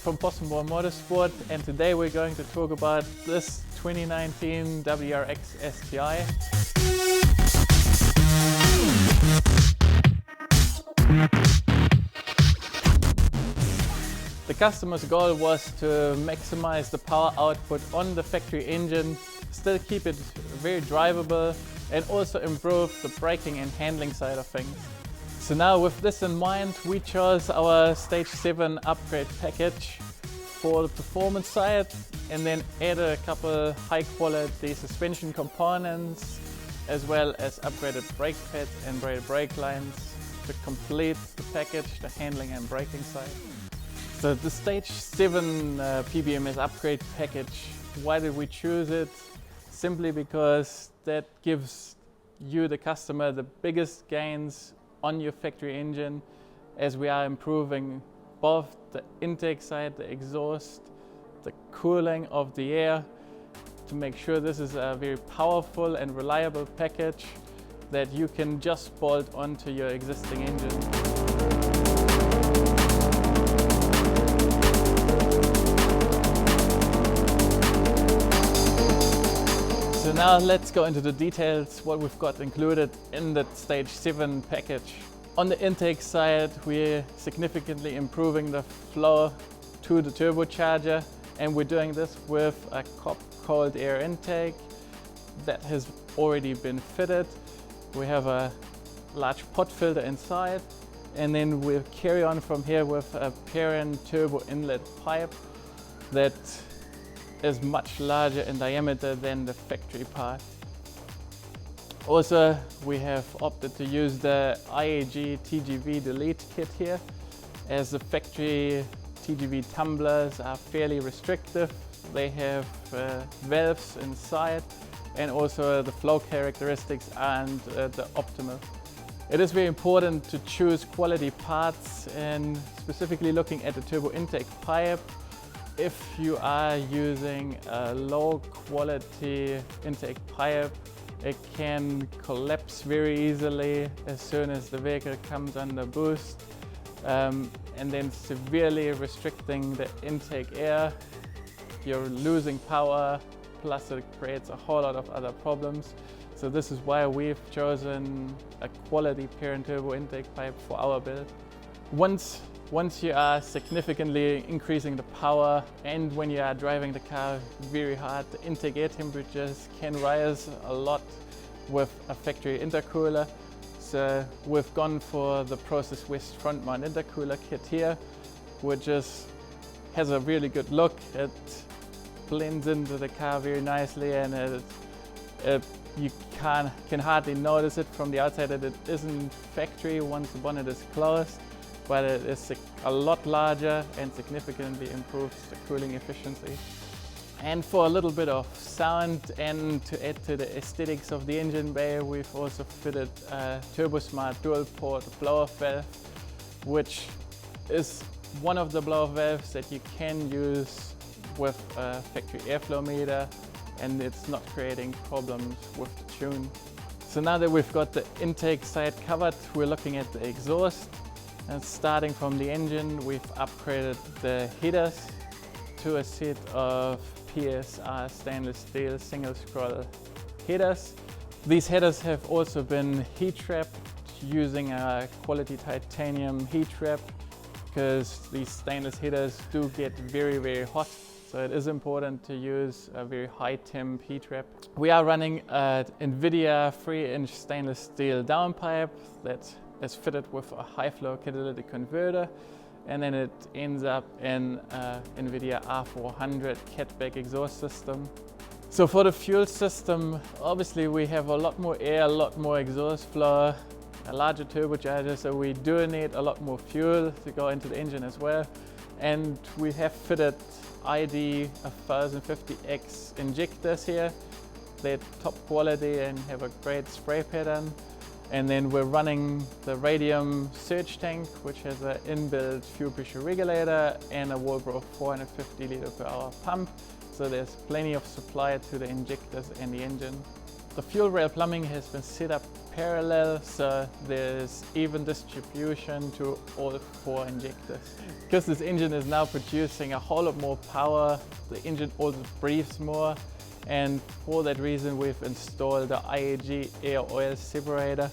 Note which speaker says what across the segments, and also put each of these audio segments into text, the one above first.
Speaker 1: from Possum Motorsport, and today we're going to talk about this 2019 WRX STI. The customer's goal was to maximize the power output on the factory engine, still keep it very drivable, and also improve the braking and handling side of things. So now with this in mind, we chose our Stage 7 upgrade package for the performance side, and then added a couple high quality suspension components, as well as upgraded brake pads and braided brake lines to complete the package, the handling and braking side. So the Stage 7 PBMS upgrade package, why did we choose it? Simply because that gives you, the customer, the biggest gains on your factory engine, as we are improving both the intake side, the exhaust, the cooling of the air, to make sure this is a very powerful and reliable package that you can just bolt onto your existing engine. So now let's go into the details, what we've got included in that Stage 7 package. On the intake side, we're significantly improving the flow to the turbocharger, and we're doing this with a Cobb cold air intake that has already been fitted. We have a large pot filter inside, and then we'll carry on from here with a Perrin turbo inlet pipe that is much larger in diameter than the factory part. Also, we have opted to use the IAG TGV Delete Kit here, as the factory TGV tumblers are fairly restrictive. They have valves inside, and also the flow characteristics aren't the optimal. It is very important to choose quality parts, and specifically looking at the turbo intake pipe. If you are using a low quality intake pipe, it can collapse very easily as soon as the vehicle comes under boost, and then severely restricting the intake air. You're losing power, plus it creates a whole lot of other problems. So this is why we've chosen a quality Perrin turbo intake pipe for our build. Once you are significantly increasing the power, and when you are driving the car very hard, the intake air temperatures can rise a lot with a factory intercooler. So we've gone for the Process West front mount intercooler kit here, which has a really good look. It blends into the car very nicely, and you can hardly notice it from the outside that it isn't factory once the bonnet is closed. But it is a lot larger and significantly improves the cooling efficiency. And for a little bit of sound and to add to the aesthetics of the engine bay, we've also fitted a Turbosmart dual port blow-off valve, which is one of the blow-off valves that you can use with a factory airflow meter, and it's not creating problems with the tune. So now that we've got the intake side covered, we're looking at the exhaust. And starting from the engine, we've upgraded the headers to a set of PSR stainless steel single scroll headers. These headers have also been heat trapped using a quality titanium heat trap, because these stainless headers do get very, very hot. So it is important to use a very high temp heat trap. We are running an Invidia 3-inch stainless steel downpipe that is fitted with a high flow catalytic converter, and then it ends up in Invidia R400 Cat back exhaust system. So for the fuel system, obviously we have a lot more air, a lot more exhaust flow, a larger turbocharger, so we do need a lot more fuel to go into the engine as well. And we have fitted ID 1050X injectors here. They're top quality and have a great spray pattern. And then we're running the Radium surge tank, which has an inbuilt fuel pressure regulator and a Walbro 450 litre per hour pump. So there's plenty of supply to the injectors and the engine. The fuel rail plumbing has been set up parallel, so there's even distribution to all 4 injectors. Because this engine is now producing a whole lot more power, the engine also breathes more, and for that reason we've installed the Iag Air Oil Separator.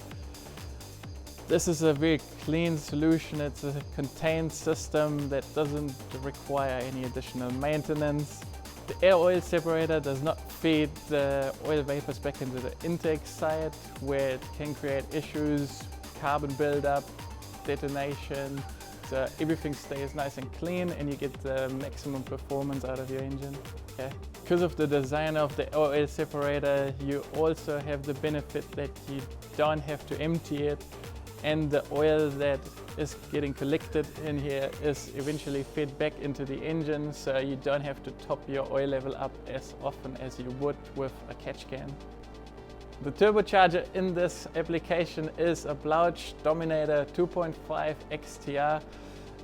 Speaker 1: This is a very clean solution. It's a contained system that doesn't require any additional maintenance. The air oil separator does not feed the oil vapors back into the intake side, where it can create issues, carbon buildup, detonation. So everything stays nice and clean and you get the maximum performance out of your engine. Okay. Because of the design of the air oil separator, you also have the benefit that you don't have to empty it, and the oil that is getting collected in here is eventually fed back into the engine, so you don't have to top your oil level up as often as you would with a catch can. The turbocharger in this application is a Blouch Dominator 2.5 XTR,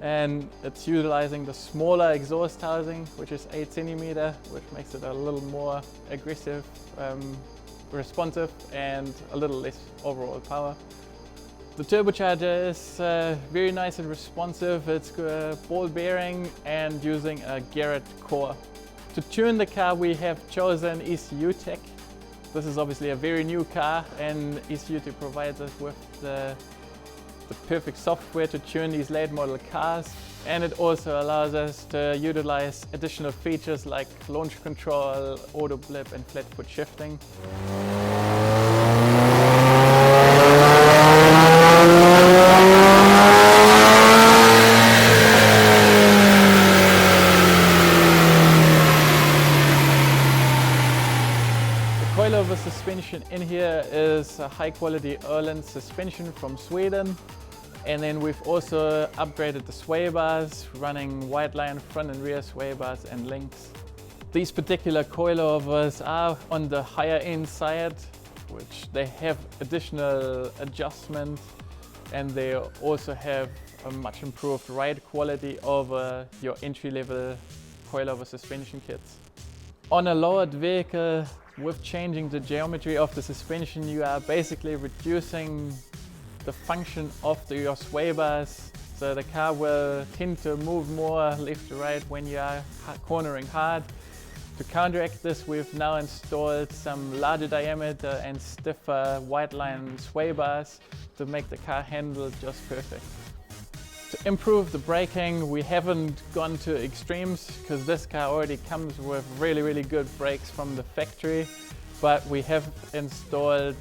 Speaker 1: and it's utilizing the smaller exhaust housing, which is 8 cm, which makes it a little more aggressive, responsive, and a little less overall power. The turbocharger is very nice and responsive. It's ball bearing and using a Garrett core. To tune the car, we have chosen ECUTEK. This is obviously a very new car, and ECUTEK provides us with the perfect software to tune these late model cars. And it also allows us to utilize additional features like launch control, auto blip, and flat foot shifting. Coilover suspension in here is a high quality Ohlins suspension from Sweden, and then we've also upgraded the Swaybars, running Whiteline front and rear Swaybars and links. These particular coilovers are on the higher end side, which they have additional adjustment, and they also have a much improved ride quality over your entry-level coilover suspension kits. On a lowered vehicle, with changing the geometry of the suspension, you are basically reducing the function of your Swaybars, so the car will tend to move more left to right when you are cornering hard. To counteract this, we've now installed some larger diameter and stiffer Whiteline Swaybars to make the car handle just perfect. To improve the braking, we haven't gone to extremes because this car already comes with really good brakes from the factory, but we have installed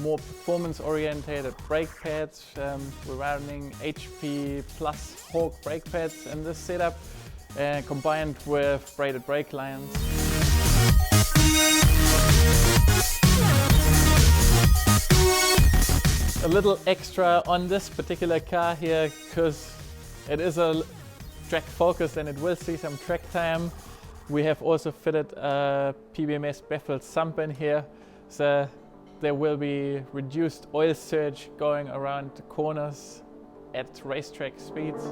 Speaker 1: more performance-oriented brake pads. We're running HP Plus Hawk brake pads in this setup, combined with braided brake lines. A little extra on this particular car here, because it is a track focus and it will see some track time. We have also fitted a PBMS baffled sump in here, so there will be reduced oil surge going around the corners at racetrack speeds.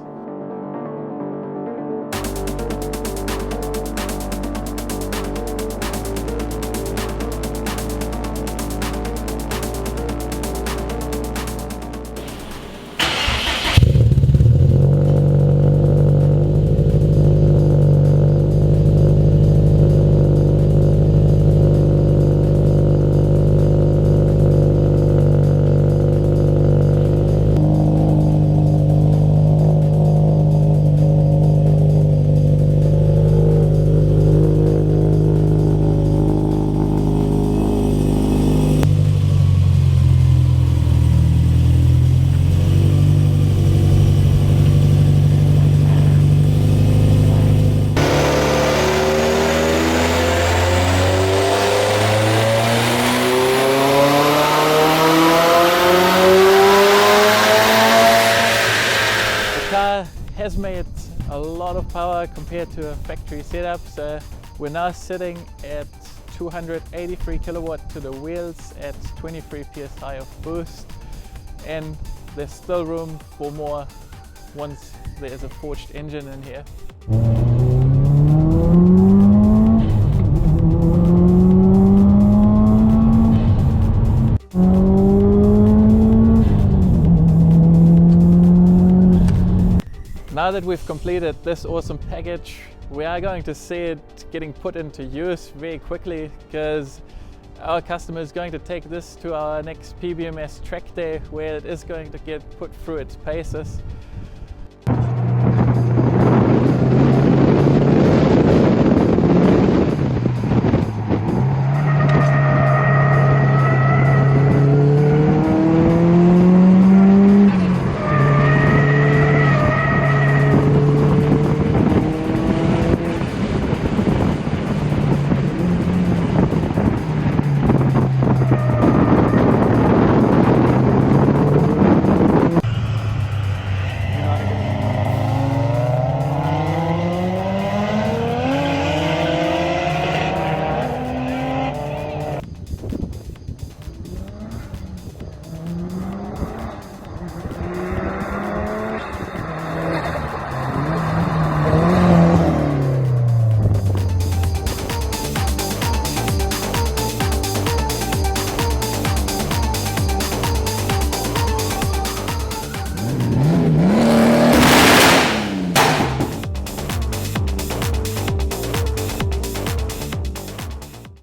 Speaker 1: Has made a lot of power compared to a factory setup, so we're now sitting at 283 kilowatt to the wheels at 23 psi of boost, and there's still room for more once there's a forged engine in here. Now that we've completed this awesome package, we are going to see it getting put into use very quickly, because our customer is going to take this to our next PBMS track day, where it is going to get put through its paces.